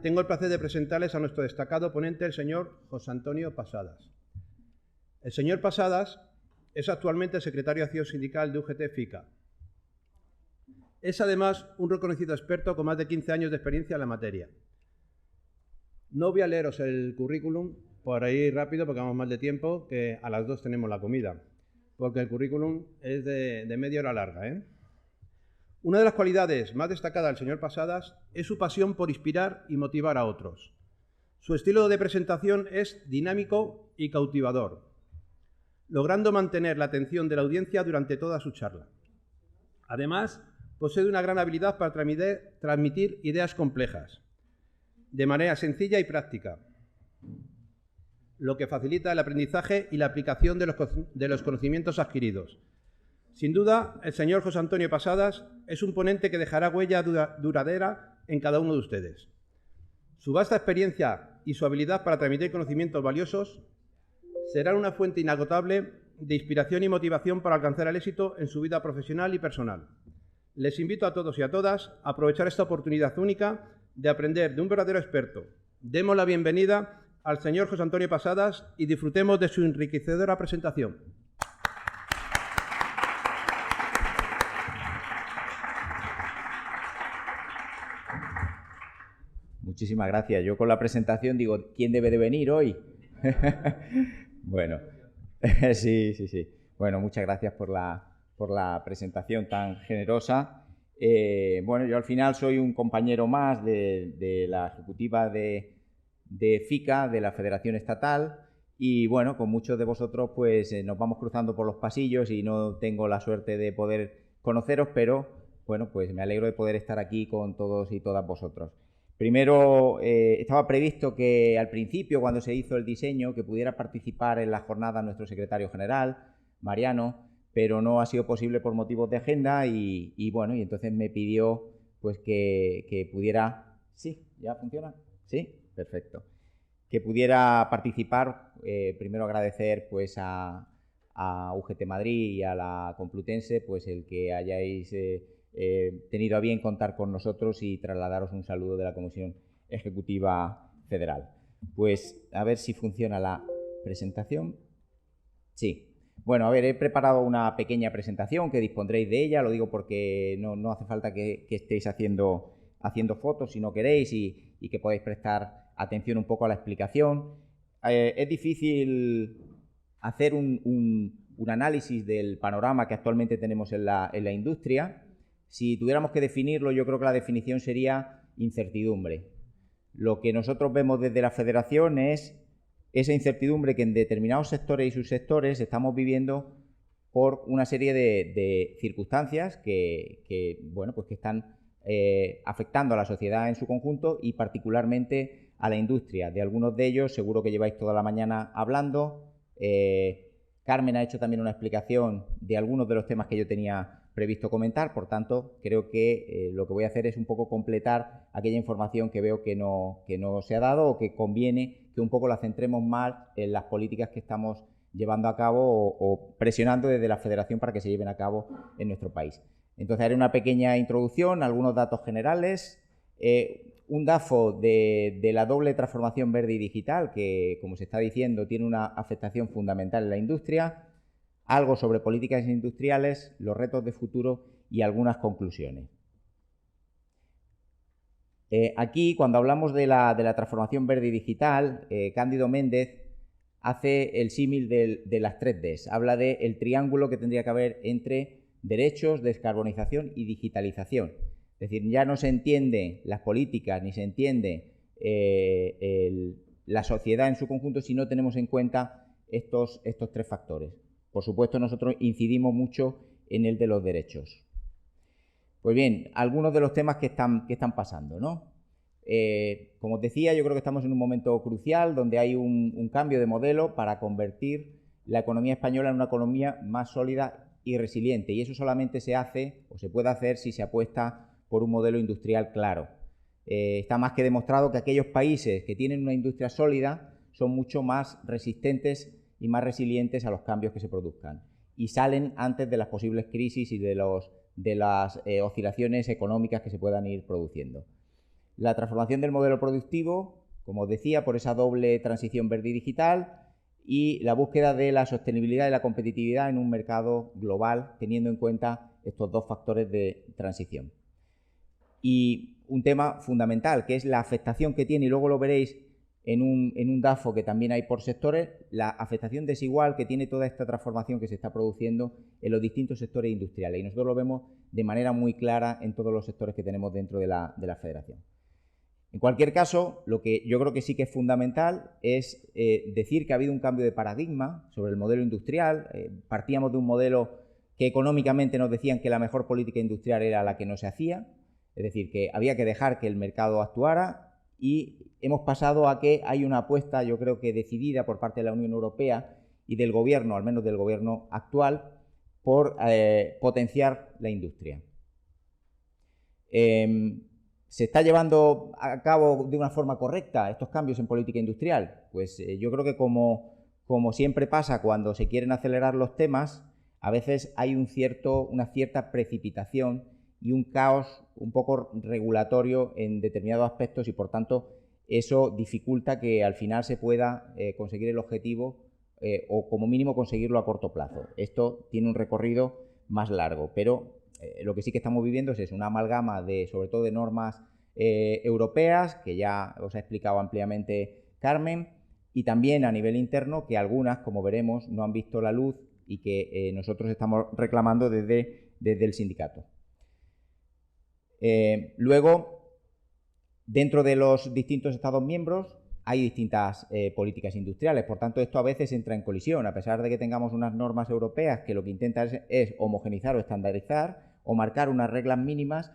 tengo el placer de presentarles a nuestro destacado ponente, el señor José Antonio Pasadas. El señor Pasadas es actualmente el secretario de Acción Sindical de UGT-FICA. Es además un reconocido experto con más de 15 años de experiencia en la materia. No voy a leeros el currículum por ahí rápido porque vamos mal de tiempo, que a las 2 tenemos la comida, porque el currículum es de media hora larga, ¿eh? Una de las cualidades más destacadas del señor Pasadas es su pasión por inspirar y motivar a otros. Su estilo de presentación es dinámico y cautivador, logrando mantener la atención de la audiencia durante toda su charla. Además, posee una gran habilidad para transmitir ideas complejas, de manera sencilla y práctica, lo que facilita el aprendizaje y la aplicación de los conocimientos adquiridos. Sin duda, el señor José Antonio Pasadas es un ponente que dejará huella duradera en cada uno de ustedes. Su vasta experiencia y su habilidad para transmitir conocimientos valiosos serán una fuente inagotable de inspiración y motivación para alcanzar el éxito en su vida profesional y personal. Les invito a todos y a todas a aprovechar esta oportunidad única de aprender de un verdadero experto. Demos la bienvenida al señor José Antonio Pasadas y disfrutemos de su enriquecedora presentación. Muchísimas gracias. Yo con la presentación digo, ¿quién debe de venir hoy? Bueno, sí. Bueno, muchas gracias por la presentación tan generosa. Bueno, yo al final soy un compañero más de la ejecutiva de FICA, de la Federación Estatal, y bueno, con muchos de vosotros pues nos vamos cruzando por los pasillos y no tengo la suerte de poder conoceros, pero bueno, pues me alegro de poder estar aquí con todos y todas vosotros. Primero, estaba previsto que al principio, cuando se hizo el diseño, que pudiera participar en la jornada nuestro secretario general, Mariano, pero no ha sido posible por motivos de agenda y bueno, y entonces me pidió pues que pudiera... ¿Sí? ¿Ya funciona? ¿Sí? Perfecto. Que pudiera participar, primero agradecer pues a UGT Madrid y a la Complutense pues el que hayáis tenido a bien contar con nosotros y trasladaros un saludo de la Comisión Ejecutiva Federal. Pues a ver si funciona la presentación. Sí. Bueno, a ver, he preparado una pequeña presentación que dispondréis de ella, lo digo porque no hace falta que estéis haciendo fotos si no queréis y que podáis prestar atención un poco a la explicación. Es difícil hacer un análisis del panorama que actualmente tenemos en la industria. Si tuviéramos que definirlo, yo creo que la definición sería incertidumbre. Lo que nosotros vemos desde la Federación es esa incertidumbre que en determinados sectores y subsectores estamos viviendo por una serie de circunstancias que bueno, pues que están afectando a la sociedad en su conjunto y particularmente a la industria. De algunos de ellos seguro que lleváis toda la mañana hablando. Carmen ha hecho también una explicación de algunos de los temas que yo tenía previsto comentar, por tanto, creo que lo que voy a hacer es un poco completar aquella información que veo que no se ha dado o que conviene que un poco la centremos más en las políticas que estamos llevando a cabo o presionando desde la Federación para que se lleven a cabo en nuestro país. Entonces, haré una pequeña introducción, algunos datos generales, un DAFO de la doble transformación verde y digital, que, como se está diciendo, tiene una afectación fundamental en la industria, algo sobre políticas industriales, los retos de futuro y algunas conclusiones. Aquí, cuando hablamos de la transformación verde y digital, Cándido Méndez hace el símil de las 3Ds. Habla del triángulo que tendría que haber entre derechos, descarbonización y digitalización. Es decir, ya no se entiende las políticas ni se entiende la sociedad en su conjunto si no tenemos en cuenta estos tres factores. Por supuesto, nosotros incidimos mucho en el de los derechos. Pues bien, algunos de los temas que están pasando, ¿no? Como os decía, yo creo que estamos en un momento crucial donde hay un cambio de modelo para convertir la economía española en una economía más sólida y resiliente. Y eso solamente se hace o se puede hacer si se apuesta por un modelo industrial claro. Está más que demostrado que aquellos países que tienen una industria sólida son mucho más resistentes y más resilientes a los cambios que se produzcan y salen antes de las posibles crisis y de las oscilaciones económicas que se puedan ir produciendo. la transformación del modelo productivo, como os decía, por esa doble transición verde y digital, y la búsqueda de la sostenibilidad y la competitividad en un mercado global, teniendo en cuenta estos dos factores de transición. Y un tema fundamental, que es la afectación que tiene, y luego lo veréis en un DAFO que también hay por sectores, la afectación desigual que tiene toda esta transformación que se está produciendo en los distintos sectores industriales. Y nosotros lo vemos de manera muy clara en todos los sectores que tenemos dentro de la federación. En cualquier caso, lo que yo creo que sí que es fundamental es decir que ha habido un cambio de paradigma sobre el modelo industrial. Partíamos de un modelo que económicamente nos decían que la mejor política industrial era la que no se hacía, es decir, que había que dejar que el mercado actuara, y hemos pasado a que hay una apuesta, yo creo que decidida por parte de la Unión Europea y del gobierno, al menos del gobierno actual, por potenciar la industria. ¿Se está llevando a cabo de una forma correcta estos cambios en política industrial? Pues yo creo que como siempre pasa cuando se quieren acelerar los temas, a veces hay una cierta precipitación y un caos un poco regulatorio en determinados aspectos, y por tanto eso dificulta que al final se pueda conseguir el objetivo o como mínimo conseguirlo a corto plazo. Esto tiene un recorrido más largo, pero lo que sí que estamos viviendo es una amalgama sobre todo de normas europeas, que ya os ha explicado ampliamente Carmen, y también a nivel interno, que algunas, como veremos, no han visto la luz y que nosotros estamos reclamando desde el sindicato. Luego, dentro de los distintos Estados miembros hay distintas políticas industriales, por tanto esto a veces entra en colisión, a pesar de que tengamos unas normas europeas que lo que intentan es homogeneizar o estandarizar o marcar unas reglas mínimas.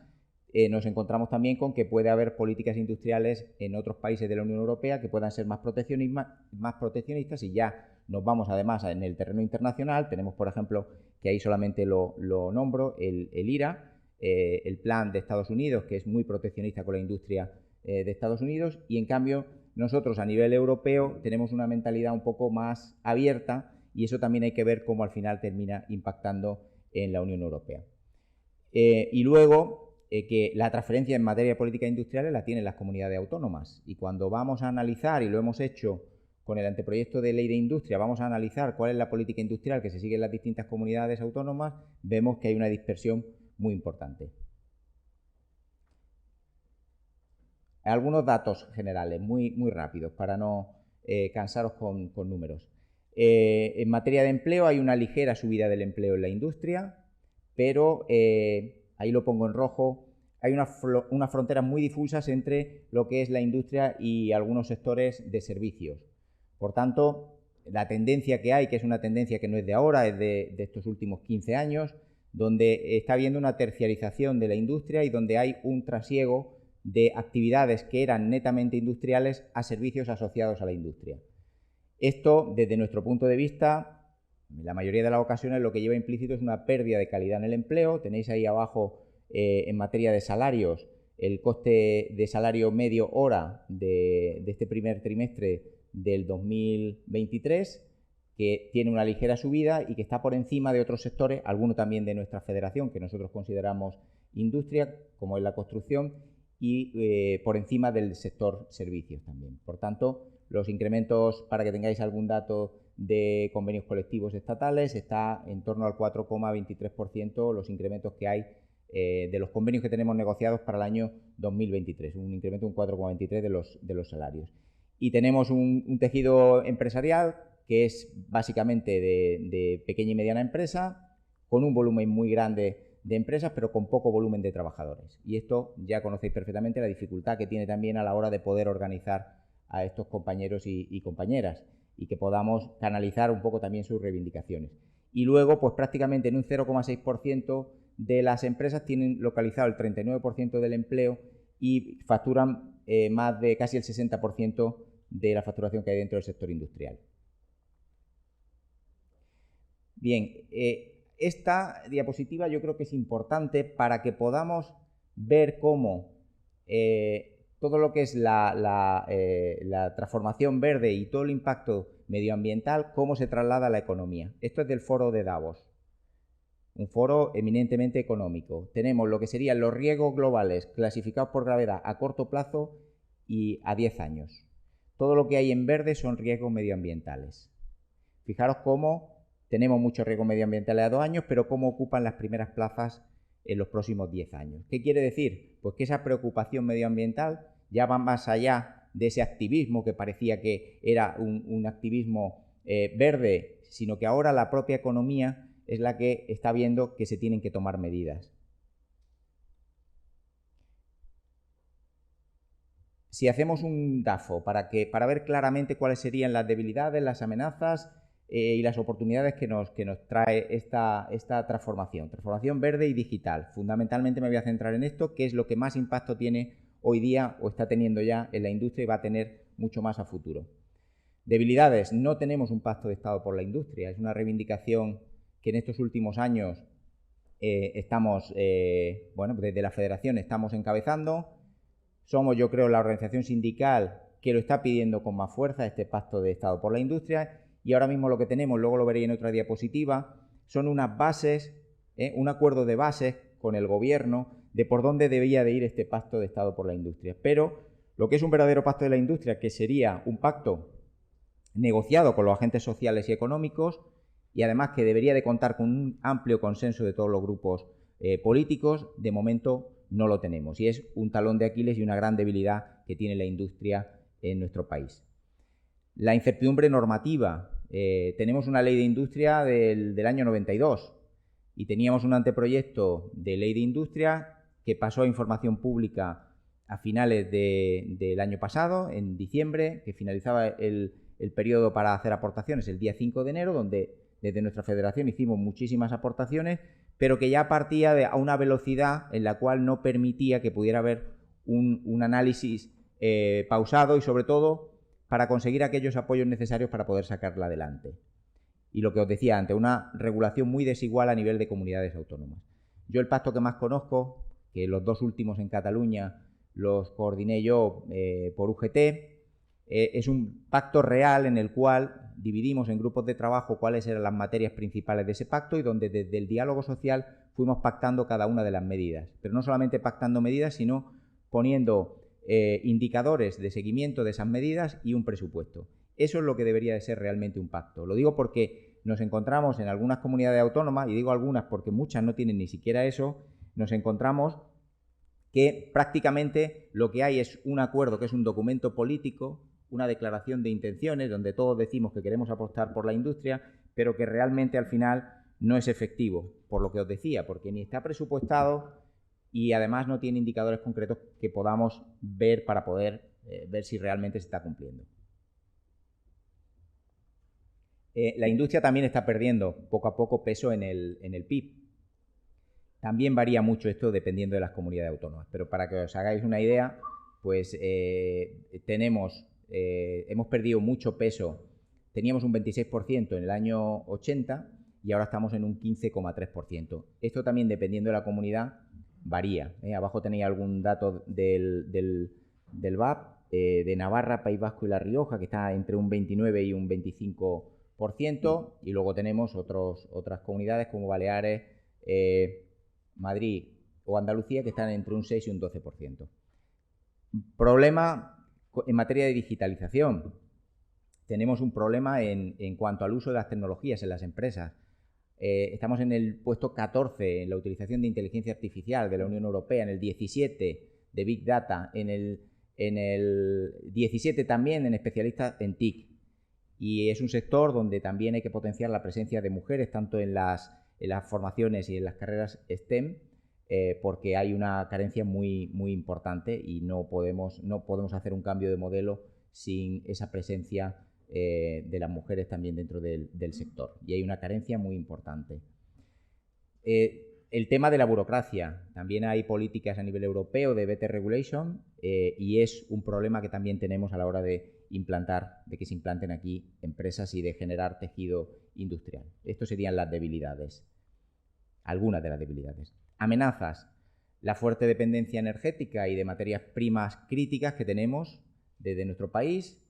Nos encontramos también con que puede haber políticas industriales en otros países de la Unión Europea que puedan ser más proteccionistas, y ya nos vamos además en el terreno internacional. Tenemos, por ejemplo, que ahí solamente lo nombro, el IRA, el plan de Estados Unidos, que es muy proteccionista con la industria de Estados Unidos, y en cambio nosotros a nivel europeo tenemos una mentalidad un poco más abierta, y eso también hay que ver cómo al final termina impactando en la Unión Europea. Y luego que la transferencia en materia de políticas industriales la tienen las comunidades autónomas, y cuando vamos a analizar, y lo hemos hecho con el anteproyecto de ley de industria, vamos a analizar cuál es la política industrial que se sigue en las distintas comunidades autónomas, vemos que hay una dispersión muy importante. Algunos datos generales, muy rápidos, para no cansaros con números. En materia de empleo hay una ligera subida del empleo en la industria, pero ahí lo pongo en rojo, hay unas fronteras muy difusas entre lo que es la industria y algunos sectores de servicios. Por tanto, la tendencia que hay, que es una tendencia que no es de ahora, es de estos últimos 15 años, donde está habiendo una terciarización de la industria y donde hay un trasiego de actividades que eran netamente industriales a servicios asociados a la industria. Esto, desde nuestro punto de vista, en la mayoría de las ocasiones lo que lleva implícito es una pérdida de calidad en el empleo. Tenéis ahí abajo, en materia de salarios, el coste de salario medio hora de este primer trimestre del 2023, que tiene una ligera subida y que está por encima de otros sectores, algunos también de nuestra federación, que nosotros consideramos industria, como es la construcción, y por encima del sector servicios también. Por tanto, los incrementos, para que tengáis algún dato de convenios colectivos estatales, está en torno al 4,23% los incrementos que hay de los convenios que tenemos negociados para el año 2023, un incremento de un 4,23% de los salarios. Y tenemos un tejido empresarial que es básicamente de pequeña y mediana empresa, con un volumen muy grande de empresas, pero con poco volumen de trabajadores. Y esto ya conocéis perfectamente la dificultad que tiene también a la hora de poder organizar a estos compañeros y compañeras, y que podamos canalizar un poco también sus reivindicaciones. Y luego, pues prácticamente en un 0,6% de las empresas tienen localizado el 39% del empleo y facturan más de casi el 60% de la facturación que hay dentro del sector industrial. Bien, esta diapositiva yo creo que es importante para que podamos ver cómo todo lo que es la transformación verde y todo el impacto medioambiental, cómo se traslada a la economía. Esto es del foro de Davos. un foro eminentemente económico. Tenemos lo que serían los riesgos globales clasificados por gravedad a corto plazo y a 10 años. Todo lo que hay en verde son riesgos medioambientales. Fijaros cómo tenemos muchos riesgos medioambientales a 2 años, pero cómo ocupan las primeras plazas en los próximos 10 años. ¿Qué quiere decir? Pues que esa preocupación medioambiental ya va más allá de ese activismo que parecía que era un activismo verde, sino que ahora la propia economía es la que está viendo que se tienen que tomar medidas. Si hacemos un DAFO para ver claramente cuáles serían las debilidades, las amenazas y las oportunidades que nos trae esta transformación verde y digital. Fundamentalmente me voy a centrar en esto, que es lo que más impacto tiene hoy día o está teniendo ya en la industria y va a tener mucho más a futuro. Debilidades, no tenemos un pacto de Estado por la industria, es una reivindicación que en estos últimos años estamos, desde la Federación estamos encabezando. Somos, yo creo, la organización sindical que lo está pidiendo con más fuerza, este pacto de Estado por la industria, y ahora mismo lo que tenemos, luego lo veréis en otra diapositiva, son unas bases, un acuerdo de bases con el Gobierno de por dónde debía de ir este pacto de Estado por la industria. Pero lo que es un verdadero pacto de la industria, que sería un pacto negociado con los agentes sociales y económicos, y además que debería de contar con un amplio consenso de todos los grupos políticos, de momento no lo tenemos. Y es un talón de Aquiles y una gran debilidad que tiene la industria en nuestro país. La incertidumbre normativa. Tenemos una ley de industria del año 92 y teníamos un anteproyecto de ley de industria que pasó a información pública a finales del año pasado, en diciembre, que finalizaba el periodo para hacer aportaciones el día 5 de enero, donde desde nuestra federación hicimos muchísimas aportaciones, pero que ya partía a una velocidad en la cual no permitía que pudiera haber un análisis pausado y, sobre todo, para conseguir aquellos apoyos necesarios para poder sacarla adelante. Y lo que os decía antes, una regulación muy desigual a nivel de comunidades autónomas. Yo el pacto que más conozco, que los 2 últimos en Cataluña los coordiné yo por UGT, es un pacto real en el cual dividimos en grupos de trabajo cuáles eran las materias principales de ese pacto y donde desde el diálogo social fuimos pactando cada una de las medidas. Pero no solamente pactando medidas, sino poniendo indicadores de seguimiento de esas medidas y un presupuesto. Eso es lo que debería de ser realmente un pacto. Lo digo porque nos encontramos en algunas comunidades autónomas, y digo algunas porque muchas no tienen ni siquiera eso, nos encontramos que prácticamente lo que hay es un acuerdo que es un documento político, una declaración de intenciones donde todos decimos que queremos apostar por la industria, pero que realmente al final no es efectivo, por lo que os decía, porque ni está presupuestado y además no tiene indicadores concretos que podamos ver para poder ver si realmente se está cumpliendo. La industria también está perdiendo poco a poco peso en el PIB. También varía mucho esto dependiendo de las comunidades autónomas, pero para que os hagáis una idea, pues hemos perdido mucho peso. Teníamos un 26% en el año 80 y ahora estamos en un 15,3%. Esto también, dependiendo de la comunidad, varía. Abajo tenéis algún dato del VAP, de Navarra, País Vasco y La Rioja, que está entre un 29 y un 25%, y luego tenemos otras comunidades como Baleares, Madrid o Andalucía, que están entre un 6 y un 12%. Problema en materia de digitalización. Tenemos un problema en cuanto al uso de las tecnologías en las empresas. Estamos en el puesto 14 en la utilización de inteligencia artificial de la Unión Europea, en el 17 de Big Data, en el 17 también en especialistas en TIC. Y es un sector donde también hay que potenciar la presencia de mujeres, tanto en las formaciones y en las carreras STEM, porque hay una carencia muy, muy importante y no podemos hacer un cambio de modelo sin esa presencia de las mujeres también dentro del sector, y hay una carencia muy importante. El tema de la burocracia, también hay políticas a nivel europeo de Better Regulation y es un problema que también tenemos a la hora de que se implanten aquí empresas y de generar tejido industrial. Estas serían las debilidades, algunas de las debilidades. Amenazas: la fuerte dependencia energética y de materias primas críticas que tenemos desde nuestro país.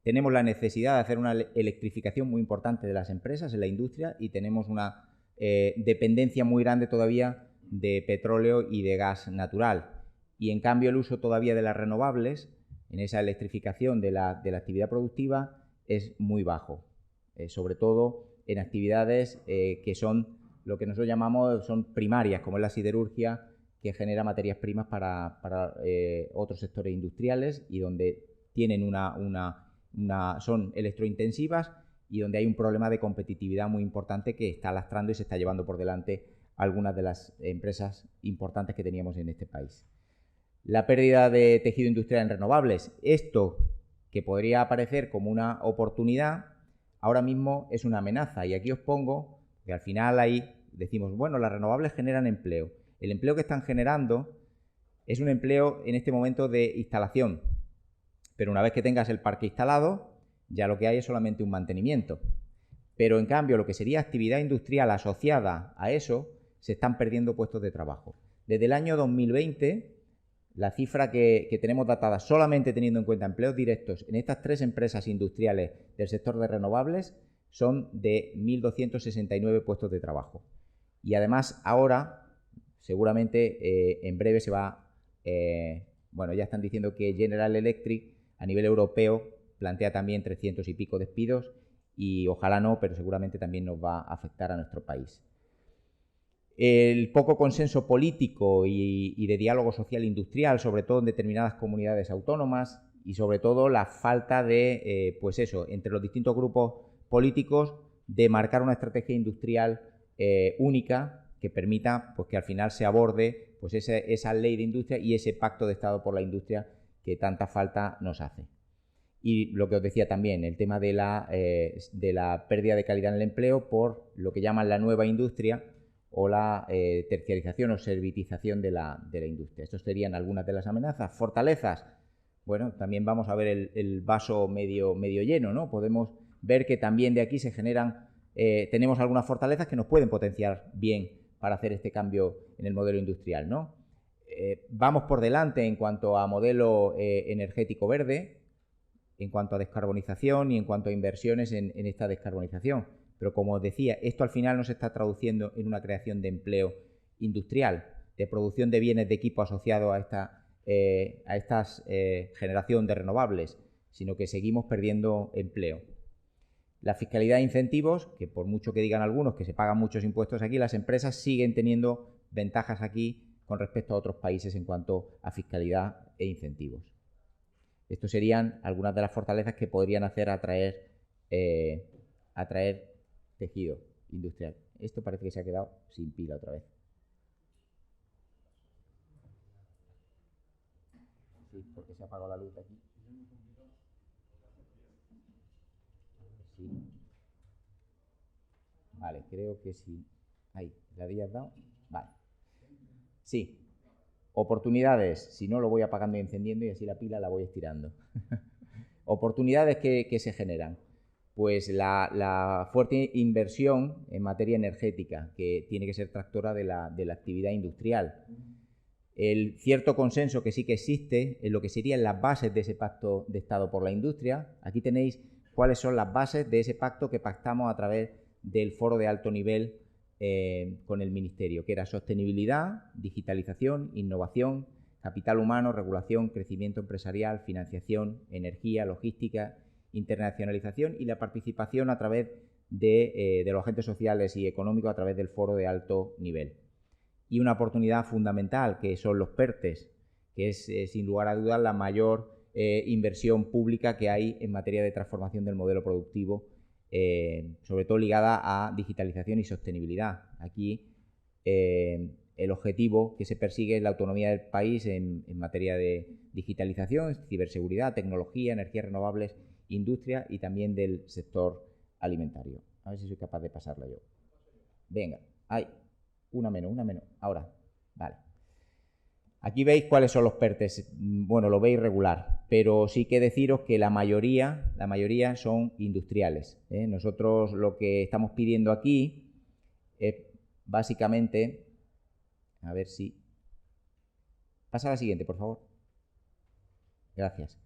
Tenemos la necesidad de hacer una electrificación muy importante de las empresas en la industria y tenemos una dependencia muy grande todavía de petróleo y de gas natural. Y en cambio el uso todavía de las renovables, en esa electrificación de la actividad productiva, es muy bajo. Sobre todo en actividades que son lo que nosotros llamamos son primarias, como es la siderurgia, que genera materias primas para otros sectores industriales y donde tienen son electrointensivas y donde hay un problema de competitividad muy importante que está lastrando y se está llevando por delante algunas de las empresas importantes que teníamos en este país. La pérdida de tejido industrial en renovables. Esto, que podría aparecer como una oportunidad, ahora mismo es una amenaza. Y aquí os pongo que al final ahí decimos, bueno, las renovables generan empleo. El empleo que están generando es un empleo en este momento de instalación. Pero una vez que tengas el parque instalado, ya lo que hay es solamente un mantenimiento. Pero en cambio, lo que sería actividad industrial asociada a eso, se están perdiendo puestos de trabajo. Desde el año 2020, la cifra que tenemos datada solamente teniendo en cuenta empleos directos en estas 3 empresas industriales del sector de renovables son de 1.269 puestos de trabajo. Y además ahora, seguramente en breve se va, bueno, ya están diciendo que General Electric a nivel europeo plantea también 300 y pico despidos y ojalá no, pero seguramente también nos va a afectar a nuestro país. El poco consenso político y de diálogo social industrial, sobre todo en determinadas comunidades autónomas, y sobre todo la falta de, pues eso, entre los distintos grupos políticos, de marcar una estrategia industrial única que permita pues, que al final se aborde pues, esa ley de industria y ese pacto de Estado por la industria que tanta falta nos hace. Y lo que os decía también, el tema de la pérdida de calidad en el empleo por lo que llaman la nueva industria, o la terciarización o servitización de la industria. Estos serían algunas de las amenazas. Fortalezas. Bueno, también vamos a ver el vaso medio lleno, ¿no? Podemos ver que también de aquí se generan, tenemos algunas fortalezas que nos pueden potenciar bien para hacer este cambio en el modelo industrial, ¿no? Vamos por delante en cuanto a modelo energético verde, en cuanto a descarbonización y en cuanto a inversiones en esta descarbonización. Pero como os decía, esto al final no se está traduciendo en una creación de empleo industrial, de producción de bienes de equipo asociado a esta generación de renovables, sino que seguimos perdiendo empleo. La fiscalidad de incentivos, que por mucho que digan algunos que se pagan muchos impuestos aquí, las empresas siguen teniendo ventajas aquí con respecto a otros países en cuanto a fiscalidad e incentivos. Estos serían algunas de las fortalezas que podrían hacer atraer tejido industrial. Esto parece que se ha quedado sin pila otra vez. Sí, porque se ha apagado la luz de aquí. Sí. Vale, creo que sí. Ahí, ¿la habías dado? Vale. Sí. Oportunidades, si no lo voy apagando y encendiendo y así la pila la voy estirando. Oportunidades que se generan. Pues la fuerte inversión en materia energética, que tiene que ser tractora de la actividad industrial. El cierto consenso que sí que existe en lo que serían las bases de ese pacto de Estado por la industria. Aquí tenéis cuáles son las bases de ese pacto que pactamos a través del foro de alto nivel con el Ministerio, que era sostenibilidad, digitalización, innovación, capital humano, regulación, crecimiento empresarial, financiación, energía, logística, internacionalización y la participación a través de los agentes sociales y económicos a través del foro de alto nivel. Y una oportunidad fundamental que son los PERTES, que es sin lugar a dudas la mayor inversión pública que hay en materia de transformación del modelo productivo, sobre todo ligada a digitalización y sostenibilidad. Aquí el objetivo que se persigue es la autonomía del país en materia de digitalización, ciberseguridad, tecnología, energías renovables, industria y también del sector alimentario. A ver si soy capaz de pasarla yo. Venga, hay una menos, ahora, vale. Aquí veis cuáles son los PERTES. Bueno, lo veis regular, pero sí que deciros que la mayoría son industriales. Nosotros lo que estamos pidiendo aquí es básicamente, a ver si... Pasa a la siguiente, por favor. Gracias.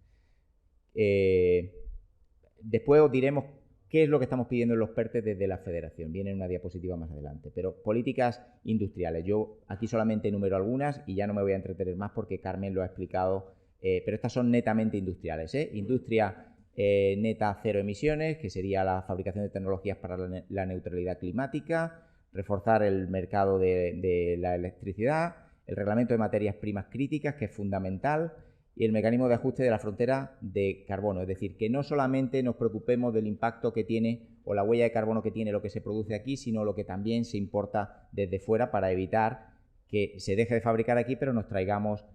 Después os diremos ¿Qué es lo que estamos pidiendo en los PERTE desde la Federación? Viene en una diapositiva más adelante. Pero políticas industriales. Yo aquí solamente enumero algunas y ya no me voy a entretener más porque Carmen lo ha explicado, pero estas son netamente industriales. Industria neta cero emisiones, que sería la fabricación de tecnologías para la neutralidad climática, reforzar el mercado de la electricidad, el reglamento de materias primas críticas, que es fundamental, y el mecanismo de ajuste de la frontera de carbono. Es decir, que no solamente nos preocupemos del impacto que tiene o la huella de carbono que tiene lo que se produce aquí, sino lo que también se importa desde fuera para evitar que se deje de fabricar aquí, pero nos traigamos,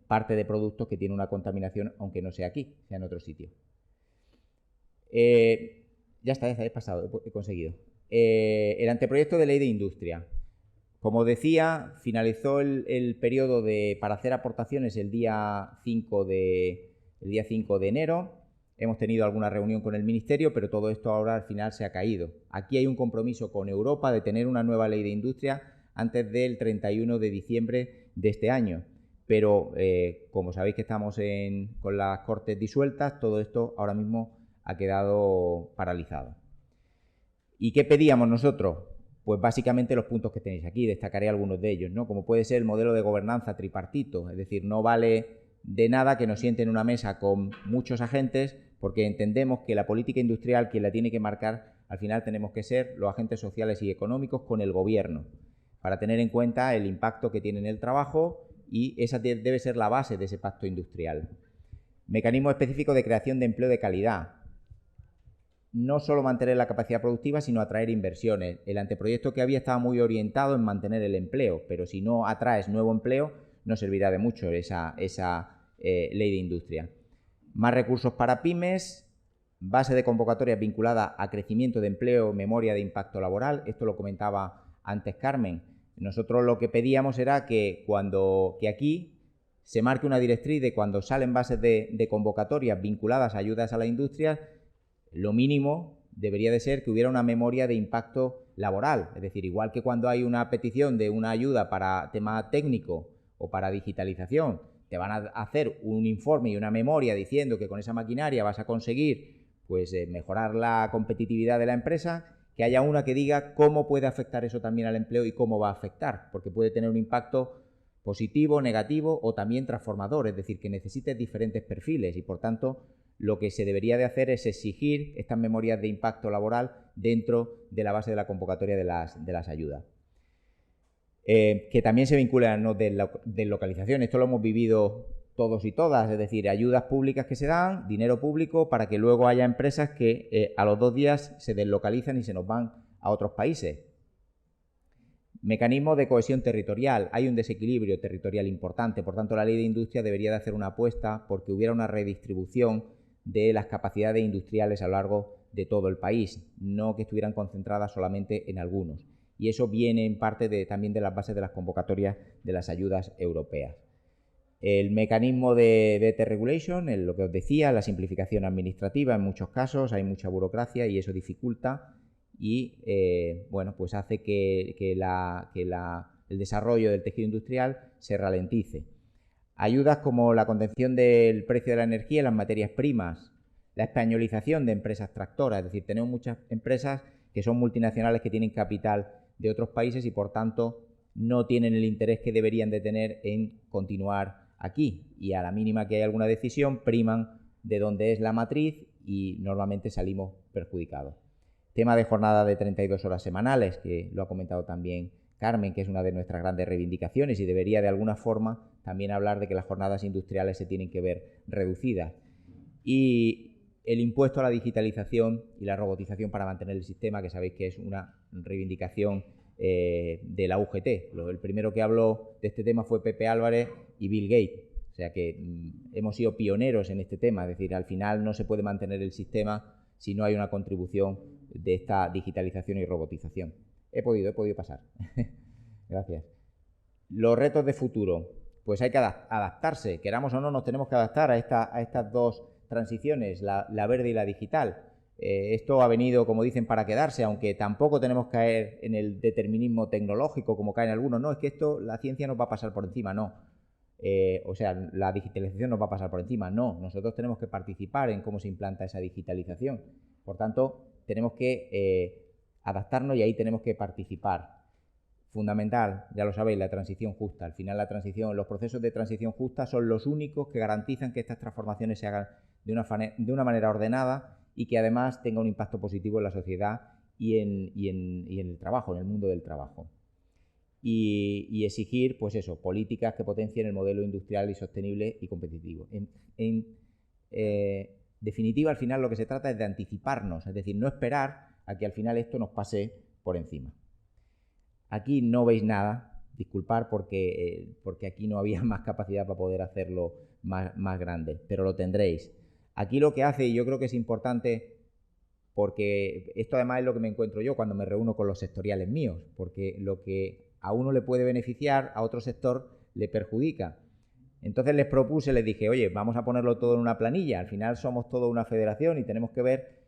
parte de productos que tienen una contaminación, aunque no sea aquí, sea en otro sitio. Ya está, he pasado, he conseguido. El anteproyecto de ley de industria. Como decía, finalizó el periodo para hacer aportaciones el día 5 de enero. Hemos tenido alguna reunión con el Ministerio, pero todo esto ahora al final se ha caído. Aquí hay un compromiso con Europa de tener una nueva ley de industria antes del 31 de diciembre de este año. Pero como sabéis que estamos con las Cortes disueltas, todo esto ahora mismo ha quedado paralizado. ¿Y qué pedíamos nosotros? Pues básicamente los puntos que tenéis aquí, destacaré algunos de ellos, ¿no? Como puede ser el modelo de gobernanza tripartito, es decir, no vale de nada que nos sienten en una mesa con muchos agentes, porque entendemos que la política industrial, quien la tiene que marcar, al final tenemos que ser los agentes sociales y económicos con el gobierno, para tener en cuenta el impacto que tiene en el trabajo, y esa debe ser la base de ese pacto industrial. Mecanismo específico de creación de empleo de calidad. No solo mantener la capacidad productiva, sino atraer inversiones. El anteproyecto que había estaba muy orientado en mantener el empleo, pero si no atraes nuevo empleo, no servirá de mucho esa ley de industria. Más recursos para pymes, base de convocatorias vinculada a crecimiento de empleo, memoria de impacto laboral. Esto lo comentaba antes Carmen. Nosotros lo que pedíamos era que aquí se marque una directriz de cuando salen bases de convocatorias vinculadas a ayudas a la industria, lo mínimo debería de ser que hubiera una memoria de impacto laboral. Es decir, igual que cuando hay una petición de una ayuda para tema técnico o para digitalización, te van a hacer un informe y una memoria diciendo que con esa maquinaria vas a conseguir mejorar la competitividad de la empresa, que haya una que diga cómo puede afectar eso también al empleo y cómo va a afectar, porque puede tener un impacto positivo, negativo o también transformador, es decir, que necesites diferentes perfiles y, por tanto, lo que se debería de hacer es exigir estas memorias de impacto laboral dentro de la base de la convocatoria de las ayudas. Que también se vincula a deslocalización. Esto lo hemos vivido todos y todas, es decir, ayudas públicas que se dan, dinero público, para que luego haya empresas que a los 2 días se deslocalizan y se nos van a otros países. Mecanismo de cohesión territorial. Hay un desequilibrio territorial importante, por tanto la ley de industria debería de hacer una apuesta porque hubiera una redistribución de las capacidades industriales a lo largo de todo el país, no que estuvieran concentradas solamente en algunos. Y eso viene en parte también de las bases de las convocatorias de las ayudas europeas. El mecanismo de Better Regulation, lo que os decía, la simplificación administrativa. En muchos casos hay mucha burocracia y eso dificulta y pues hace que el desarrollo del tejido industrial se ralentice. Ayudas como la contención del precio de la energía y las materias primas, la españolización de empresas tractoras, es decir, tenemos muchas empresas que son multinacionales que tienen capital de otros países y por tanto no tienen el interés que deberían de tener en continuar aquí, y a la mínima que hay alguna decisión priman de dónde es la matriz y normalmente salimos perjudicados. Tema de jornada de 32 horas semanales, que lo ha comentado también Carmen, que es una de nuestras grandes reivindicaciones y debería de alguna forma también hablar de que las jornadas industriales se tienen que ver reducidas. Y el impuesto a la digitalización y la robotización para mantener el sistema, que sabéis que es una reivindicación de la UGT. El primero que habló de este tema fue Pepe Álvarez y Bill Gates. O sea que hemos sido pioneros en este tema, es decir, al final no se puede mantener el sistema si no hay una contribución de esta digitalización y robotización. He podido pasar. Gracias. Los retos de futuro. Pues hay que adaptarse, queramos o no, nos tenemos que adaptar a estas dos transiciones, la verde y la digital. Esto ha venido, como dicen, para quedarse, aunque tampoco tenemos que caer en el determinismo tecnológico como caen algunos. No, es que la ciencia nos va a pasar por encima, no. o sea, la digitalización nos va a pasar por encima. No, nosotros tenemos que participar en cómo se implanta esa digitalización. Por tanto, tenemos que adaptarnos y ahí tenemos que participar. Fundamental, ya lo sabéis, la transición justa. Al final los procesos de transición justa son los únicos que garantizan que estas transformaciones se hagan de una manera ordenada y que además tenga un impacto positivo en la sociedad y en el trabajo, en el mundo del trabajo. Y exigir, pues eso, políticas que potencien el modelo industrial y sostenible y competitivo. En definitiva, al final lo que se trata es de anticiparnos, es decir, no esperar a que al final esto nos pase por encima. Aquí no veis nada, disculpar porque aquí no había más capacidad para poder hacerlo más grande, pero lo tendréis. Aquí lo que hace, y yo creo que es importante, porque esto además es lo que me encuentro yo cuando me reúno con los sectoriales míos, porque lo que a uno le puede beneficiar, a otro sector le perjudica. Entonces les propuse, les dije, oye, vamos a ponerlo todo en una planilla, al final somos toda una federación y tenemos que ver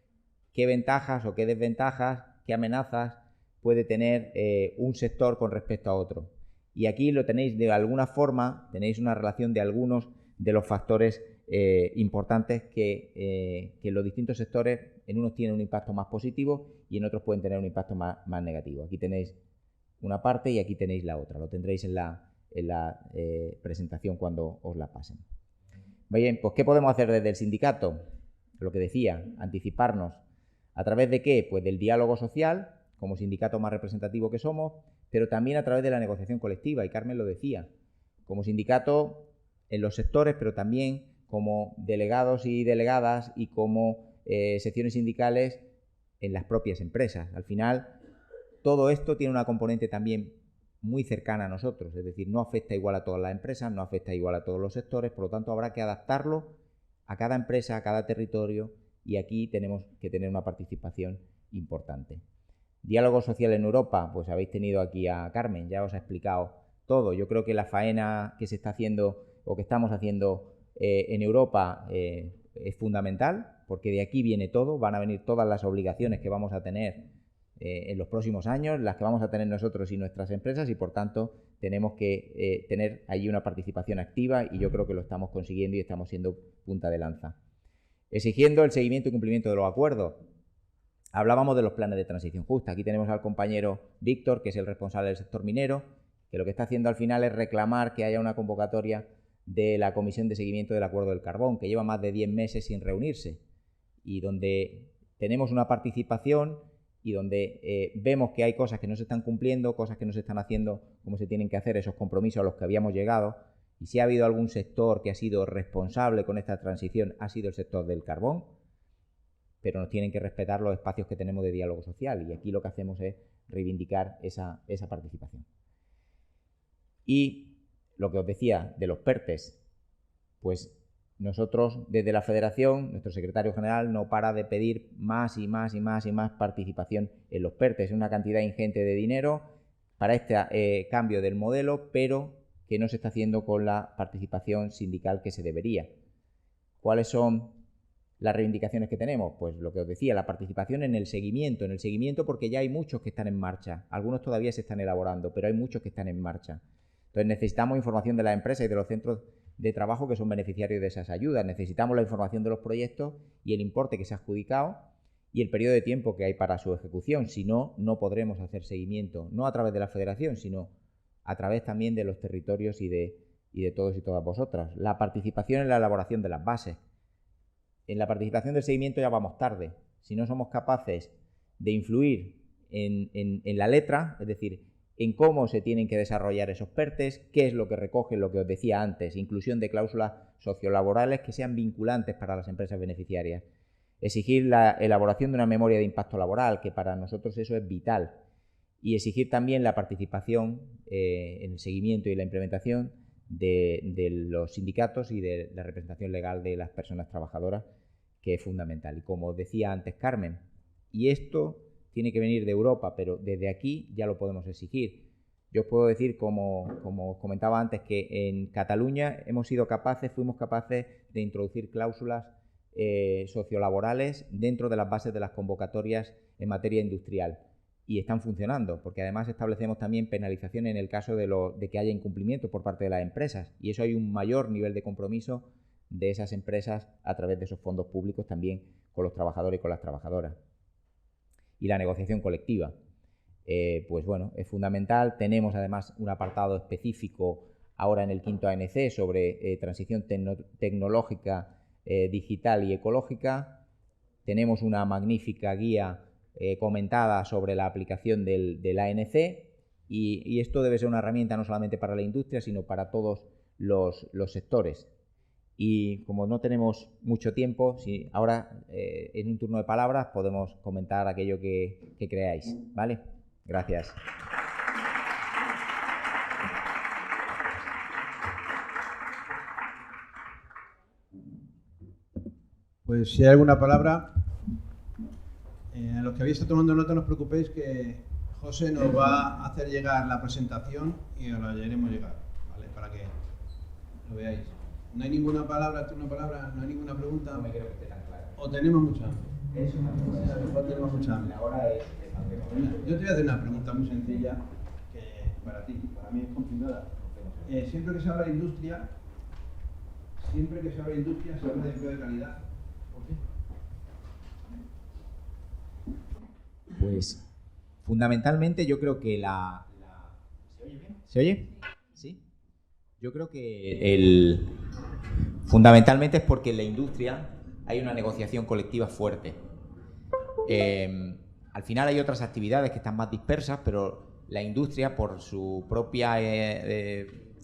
qué ventajas o qué desventajas, qué amenazas puede tener un sector con respecto a otro. Y aquí lo tenéis de alguna forma, tenéis una relación de algunos de los factores importantes que los distintos sectores, en unos tienen un impacto más positivo y en otros pueden tener un impacto más negativo. Aquí tenéis una parte y aquí tenéis la otra. Lo tendréis en la presentación cuando os la pasen. Bien, pues ¿qué podemos hacer desde el sindicato? Lo que decía, anticiparnos. ¿A través de qué? Pues del diálogo social, como sindicato más representativo que somos, pero también a través de la negociación colectiva, y Carmen lo decía, como sindicato en los sectores, pero también como delegados y delegadas y como secciones sindicales en las propias empresas. Al final, todo esto tiene una componente también muy cercana a nosotros, es decir, no afecta igual a todas las empresas, no afecta igual a todos los sectores, por lo tanto habrá que adaptarlo a cada empresa, a cada territorio, y aquí tenemos que tener una participación importante. Diálogo social en Europa, pues habéis tenido aquí a Carmen, ya os ha explicado todo. Yo creo que la faena que se está haciendo o que estamos haciendo en Europa es fundamental, porque de aquí viene todo, van a venir todas las obligaciones que vamos a tener en los próximos años, las que vamos a tener nosotros y nuestras empresas, y por tanto tenemos que tener allí una participación activa, y yo creo que lo estamos consiguiendo y estamos siendo punta de lanza. Exigiendo el seguimiento y cumplimiento de los acuerdos. Hablábamos de los planes de transición justa. Aquí tenemos al compañero Víctor, que es el responsable del sector minero, que lo que está haciendo al final es reclamar que haya una convocatoria de la Comisión de Seguimiento del Acuerdo del Carbón, que lleva más de 10 meses sin reunirse, y donde tenemos una participación y donde vemos que hay cosas que no se están cumpliendo, cosas que no se están haciendo como se tienen que hacer, esos compromisos a los que habíamos llegado. Y si ha habido algún sector que ha sido responsable con esta transición, ha sido el sector del carbón, pero nos tienen que respetar los espacios que tenemos de diálogo social, y aquí lo que hacemos es reivindicar esa participación. Y lo que os decía de los PERTES, pues nosotros desde la Federación, nuestro secretario general no para de pedir más y más y más y más participación en los PERTES. Es una cantidad ingente de dinero para este cambio del modelo, pero que no se está haciendo con la participación sindical que se debería. ¿Cuáles son las reivindicaciones que tenemos? Pues lo que os decía, la participación en el seguimiento porque ya hay muchos que están en marcha. Algunos todavía se están elaborando, pero hay muchos que están en marcha. Entonces necesitamos información de las empresas y de los centros de trabajo que son beneficiarios de esas ayudas. Necesitamos la información de los proyectos y el importe que se ha adjudicado y el periodo de tiempo que hay para su ejecución. Si no, no podremos hacer seguimiento, no a través de la Federación, sino a través también de los territorios y de todos y todas vosotras. La participación en la elaboración de las bases. En la participación del seguimiento ya vamos tarde. Si no somos capaces de influir en la letra, es decir, en cómo se tienen que desarrollar esos PERTES, qué es lo que recogen, lo que os decía antes, inclusión de cláusulas sociolaborales que sean vinculantes para las empresas beneficiarias. Exigir la elaboración de una memoria de impacto laboral, que para nosotros eso es vital. Y exigir también la participación en el seguimiento y la implementación de los sindicatos y de la representación legal de las personas trabajadoras, que es fundamental. Y como os decía antes Carmen, y esto tiene que venir de Europa, pero desde aquí ya lo podemos exigir. Yo os puedo decir, como os comentaba antes, que en Cataluña fuimos capaces de introducir cláusulas sociolaborales dentro de las bases de las convocatorias en materia industrial. y están funcionando, porque además establecemos también penalización en el caso de que haya incumplimiento por parte de las empresas, y eso hay un mayor nivel de compromiso de esas empresas a través de esos fondos públicos también con los trabajadores y con las trabajadoras. Y la negociación colectiva, pues bueno, es fundamental. Tenemos además un apartado específico ahora en el 5º ANC sobre transición tecnológica, digital y ecológica. Tenemos una magnífica guía comentada sobre la aplicación del ANC, y esto debe ser una herramienta no solamente para la industria, sino para todos los sectores. Y como no tenemos mucho tiempo, si ahora en un turno de palabras podemos comentar aquello que creáis, ¿vale? Gracias. Pues si hay alguna palabra, a los que habéis estado tomando nota, no os preocupéis, que José nos va a hacer llegar la presentación y os la haremos llegar, ¿vale? Para que lo veáis. No hay ninguna palabra, no hay ninguna pregunta. No me creo que esté tan claro. O tenemos mucha hambre. Eso es O tenemos mucha hambre. Ahora es Yo te voy a hacer una pregunta muy sencilla, que para ti, para mí es complicada. Siempre que se habla de industria, se habla de empleo de calidad. ¿Por qué? Pues fundamentalmente yo creo que ¿Se oye bien? ¿Se oye? ¿Sí? Yo creo que fundamentalmente es porque en la industria hay una negociación colectiva fuerte. Al final hay otras actividades que están más dispersas, pero la industria, por su propia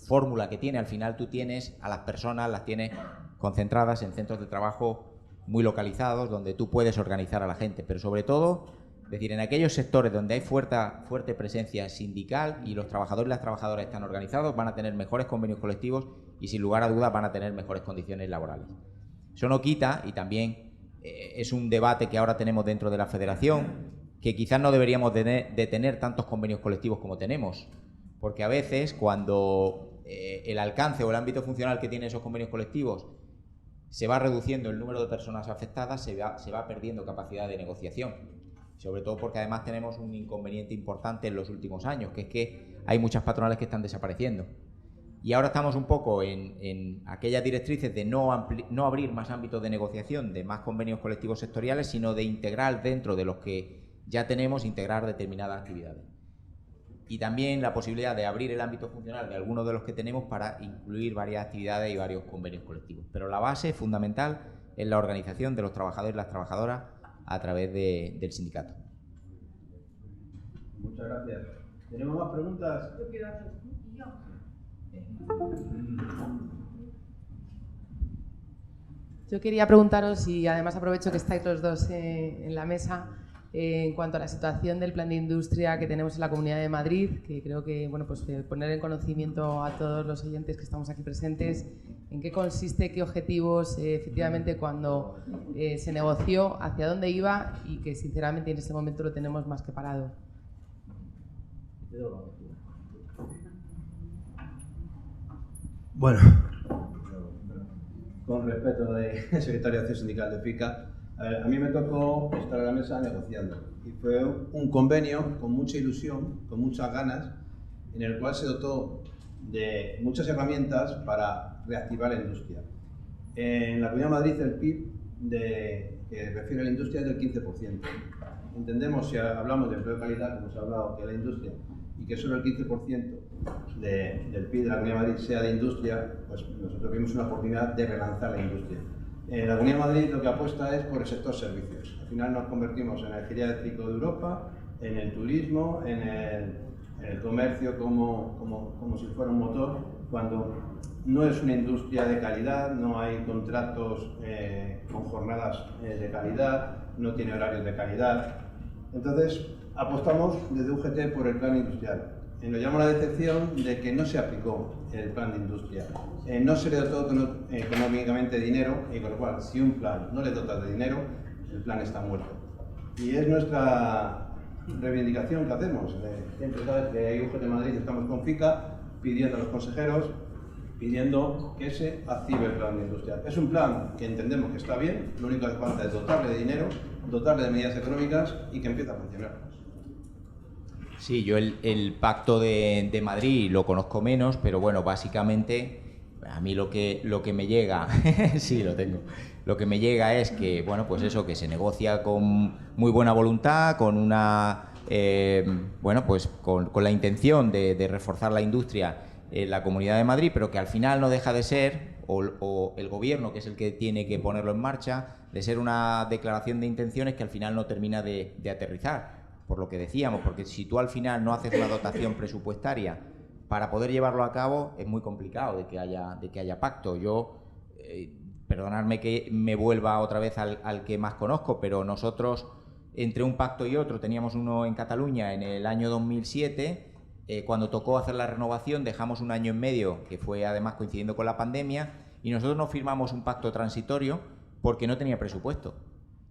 fórmula que tiene, al final tú tienes a las personas, las tienes concentradas en centros de trabajo muy localizados, donde tú puedes organizar a la gente, pero sobre todo, es decir, en aquellos sectores donde hay fuerte presencia sindical y los trabajadores y las trabajadoras están organizados, van a tener mejores convenios colectivos y sin lugar a dudas van a tener mejores condiciones laborales. Eso no quita, y también es un debate que ahora tenemos dentro de la federación, que quizás no deberíamos de tener tantos convenios colectivos como tenemos, porque a veces cuando el alcance o el ámbito funcional que tienen esos convenios colectivos se va reduciendo el número de personas afectadas, se va perdiendo capacidad de negociación. Sobre todo porque además tenemos un inconveniente importante en los últimos años, que es que hay muchas patronales que están desapareciendo. Y ahora estamos un poco en aquellas directrices de no abrir más ámbitos de negociación, de más convenios colectivos sectoriales, sino de integrar dentro de los que ya tenemos, integrar determinadas actividades. Y también la posibilidad de abrir el ámbito funcional de algunos de los que tenemos para incluir varias actividades y varios convenios colectivos. Pero la base fundamental es la organización de los trabajadores y las trabajadoras a través del sindicato. Muchas gracias. ¿Tenemos más preguntas? Yo quiero hacer. Yo quería preguntaros, y además aprovecho que estáis los dos en la mesa, en cuanto a la situación del plan de industria que tenemos en la Comunidad de Madrid, que creo que poner en conocimiento a todos los oyentes que estamos aquí presentes, en qué consiste, qué objetivos, efectivamente cuando se negoció, hacia dónde iba, y que sinceramente en este momento lo tenemos más que parado. Bueno, con respeto del secretario de Acción Sindical de FICA, a mí me tocó estar a la mesa negociando, y fue un convenio con mucha ilusión, con muchas ganas, en el cual se dotó de muchas herramientas para reactivar la industria. En la Comunidad de Madrid el PIB que refiere a la industria es del 15%. Entendemos, si hablamos de empleo de calidad, como se ha hablado, que la industria, y que solo el 15% del PIB de la Comunidad de Madrid sea de industria, pues nosotros vimos una oportunidad de relanzar la industria. En la Comunidad de Madrid lo que apuesta es por el sector servicios. Al final nos convertimos en el geriátrico de Europa, en el turismo, en el comercio como si fuera un motor, cuando no es una industria de calidad, no hay contratos con jornadas de calidad, no tiene horarios de calidad. Entonces, apostamos desde UGT por el plan industrial. Nos llama la decepción de que no se aplicó el plan de industria. No se le dotó económicamente dinero, y con lo cual, si un plan no le dota de dinero, el plan está muerto. Y es nuestra reivindicación que hacemos. Siempre sabes que en UGT Madrid estamos con FICA pidiendo a los consejeros, pidiendo que se active el plan de industria. Es un plan que entendemos que está bien, lo único que hace falta es dotarle de dinero, dotarle de medidas económicas y que empiece a funcionar. Sí, yo el Pacto de Madrid lo conozco menos, pero bueno, básicamente a mí lo que me llega, sí, lo tengo, lo que me llega es que, bueno, pues eso, que se negocia con muy buena voluntad, con una, bueno, pues con la intención de reforzar la industria en la Comunidad de Madrid, pero que al final no deja de ser, o el gobierno, que es el que tiene que ponerlo en marcha, de ser una declaración de intenciones que al final no termina de aterrizar. Por lo que decíamos, porque si tú al final no haces una dotación presupuestaria para poder llevarlo a cabo, es muy complicado de que haya pacto. Yo, perdonadme que me vuelva otra vez al que más conozco, pero nosotros, entre un pacto y otro, teníamos uno en Cataluña en el año 2007, cuando tocó hacer la renovación, dejamos un año en medio, que fue además coincidiendo con la pandemia, y nosotros no firmamos un pacto transitorio porque no tenía presupuesto.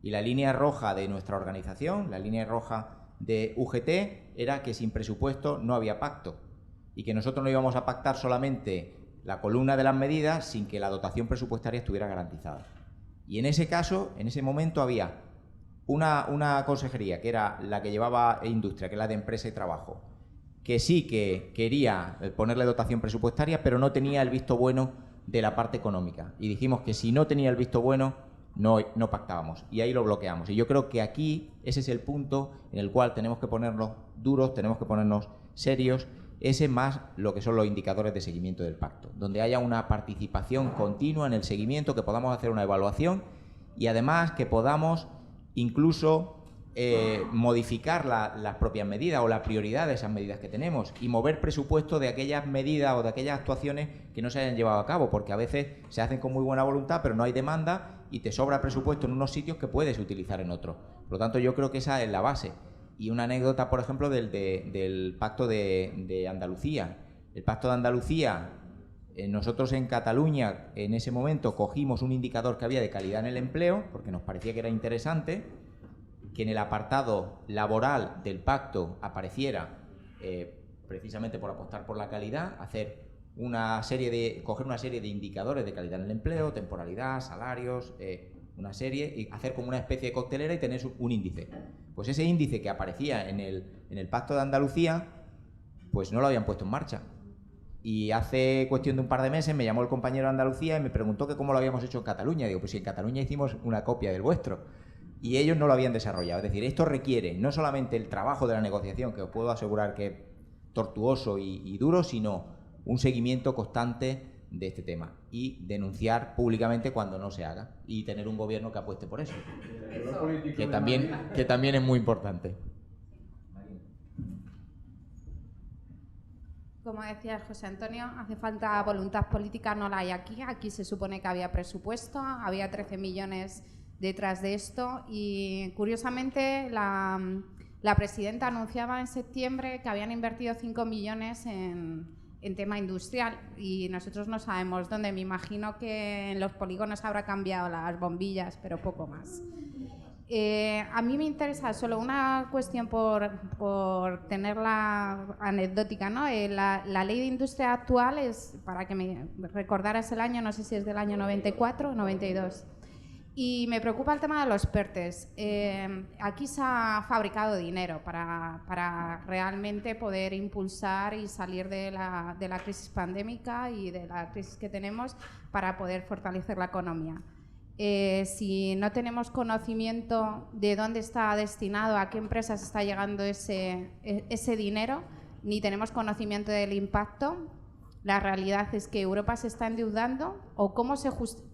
Y la línea roja de nuestra organización, la línea roja de UGT, era que sin presupuesto no había pacto y que nosotros no íbamos a pactar solamente la columna de las medidas sin que la dotación presupuestaria estuviera garantizada. Y en ese caso, en ese momento, había una consejería, que era la que llevaba industria, que es la de empresa y trabajo, que sí que quería ponerle dotación presupuestaria, pero no tenía el visto bueno de la parte económica. Y dijimos que si no tenía el visto bueno, no pactábamos, y ahí lo bloqueamos. Y yo creo que aquí ese es el punto en el cual tenemos que ponernos duros, tenemos que ponernos serios. Ese más lo que son los indicadores de seguimiento del pacto, donde haya una participación continua en el seguimiento, que podamos hacer una evaluación y además que podamos incluso modificar las propias medidas o la prioridad de esas medidas que tenemos y mover presupuesto de aquellas medidas o de aquellas actuaciones que no se hayan llevado a cabo, porque a veces se hacen con muy buena voluntad pero no hay demanda y te sobra presupuesto en unos sitios que puedes utilizar en otros. Por lo tanto, yo creo que esa es la base. Y una anécdota, por ejemplo, del Pacto de Andalucía. El Pacto de Andalucía, nosotros en Cataluña en ese momento cogimos un indicador que había de calidad en el empleo, porque nos parecía que era interesante que en el apartado laboral del pacto apareciera, precisamente por apostar por la calidad, coger una serie de indicadores de calidad en el empleo, temporalidad, salarios, una serie, y hacer como una especie de coctelera y tener un índice. Pues ese índice que aparecía en el Pacto de Andalucía, pues no lo habían puesto en marcha. Y hace cuestión de un par de meses me llamó el compañero de Andalucía y me preguntó que cómo lo habíamos hecho en Cataluña. Digo, pues si en Cataluña hicimos una copia del vuestro. Y ellos no lo habían desarrollado. Es decir, esto requiere no solamente el trabajo de la negociación, que os puedo asegurar que es tortuoso y duro, sino un seguimiento constante de este tema y denunciar públicamente cuando no se haga y tener un gobierno que apueste por eso. Que también es muy importante. Como decía José Antonio, hace falta voluntad política, no la hay aquí. Aquí se supone que había presupuesto, había 13 millones detrás de esto y curiosamente la presidenta anunciaba en septiembre que habían invertido 5 millones en tema industrial y nosotros no sabemos dónde. Me imagino que en los polígonos habrá cambiado las bombillas, pero poco más. A mí me interesa solo una cuestión por tenerla anecdótica, ¿no? La ley de industria actual es, para que me recordaras el año, no sé si es del año 94 o 92. Y me preocupa el tema de los PERTEs. Aquí se ha fabricado dinero para realmente poder impulsar y salir de la crisis pandémica y de la crisis que tenemos para poder fortalecer la economía. Si no tenemos conocimiento de dónde está destinado, a qué empresas está llegando ese dinero, ni tenemos conocimiento del impacto, la realidad es que Europa se está endeudando o cómo se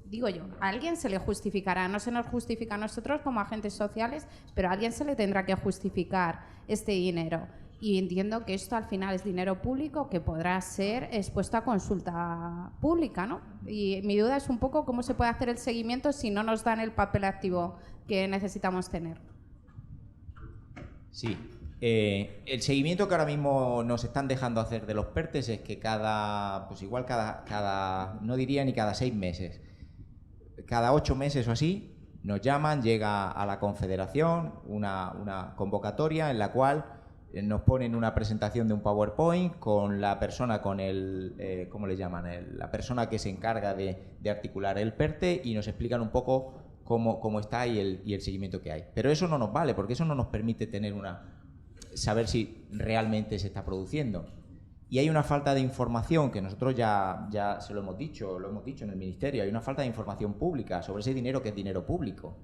digo yo, a alguien se le justificará, no se nos justifica a nosotros como agentes sociales, pero a alguien se le tendrá que justificar este dinero. Y entiendo que esto al final es dinero público que podrá ser expuesto a consulta pública, ¿no? Y mi duda es un poco cómo se puede hacer el seguimiento si no nos dan el papel activo que necesitamos tener. Sí. El seguimiento que ahora mismo nos están dejando hacer de los PERTEs es que no diría ni cada 6 meses, cada 8 meses o así, nos llaman, llega a la Confederación una convocatoria en la cual nos ponen una presentación de un PowerPoint con la persona, con ¿cómo le llaman? La persona que se encarga de articular el PERTE y nos explican un poco cómo está y el seguimiento que hay. Pero eso no nos vale, porque eso no nos permite tener saber si realmente se está produciendo. Y hay una falta de información que nosotros ya se lo hemos dicho en el Ministerio, hay una falta de información pública sobre ese dinero que es dinero público.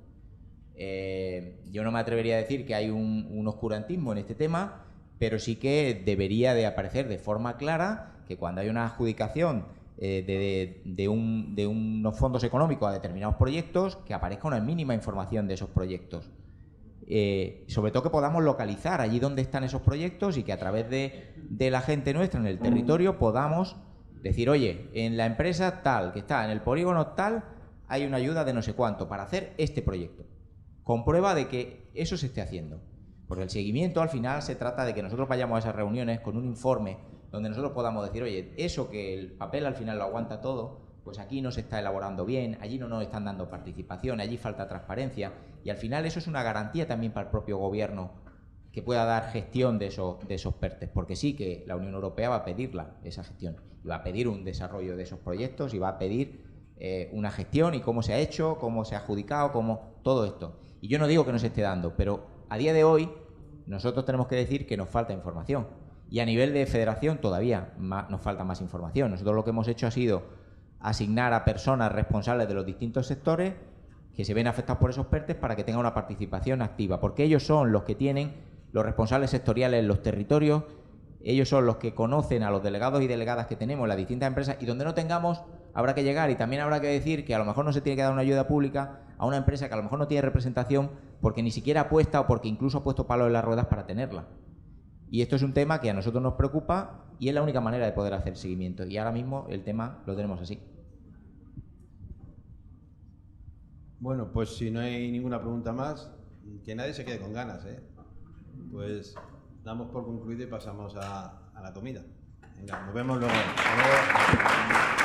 Yo no me atrevería a decir que hay un oscurantismo en este tema, pero sí que debería de aparecer de forma clara que cuando hay una adjudicación de unos fondos económicos a determinados proyectos, que aparezca una mínima información de esos proyectos. Sobre todo que podamos localizar allí donde están esos proyectos y que a través de la gente nuestra en el territorio podamos decir, oye, en la empresa tal, que está en el polígono tal, hay una ayuda de no sé cuánto para hacer este proyecto. Comprueba de que eso se esté haciendo. Porque el seguimiento al final se trata de que nosotros vayamos a esas reuniones con un informe donde nosotros podamos decir, oye, eso que el papel al final lo aguanta todo, pues aquí no se está elaborando bien, allí no nos están dando participación, allí falta transparencia, y al final eso es una garantía también para el propio gobierno que pueda dar gestión de esos PERTES, porque sí que la Unión Europea va a pedirla, esa gestión, y va a pedir un desarrollo de esos proyectos y va a pedir una gestión y cómo se ha hecho, cómo se ha adjudicado, cómo todo esto. Y yo no digo que no se esté dando, pero a día de hoy nosotros tenemos que decir que nos falta información. Y a nivel de federación todavía nos falta más información. Nosotros lo que hemos hecho ha sido asignar a personas responsables de los distintos sectores que se ven afectados por esos PERTES para que tengan una participación activa, porque ellos son los que tienen los responsables sectoriales en los territorios, ellos son los que conocen a los delegados y delegadas que tenemos en las distintas empresas, y donde no tengamos habrá que llegar, y también habrá que decir que a lo mejor no se tiene que dar una ayuda pública a una empresa que a lo mejor no tiene representación porque ni siquiera apuesta o porque incluso ha puesto palos en las ruedas para tenerla. Y esto es un tema que a nosotros nos preocupa y es la única manera de poder hacer seguimiento. Y ahora mismo el tema lo tenemos así. Bueno, pues si no hay ninguna pregunta más, que nadie se quede con ganas, ¿eh? Pues damos por concluido y pasamos a la comida. Venga, nos vemos luego. Hasta luego.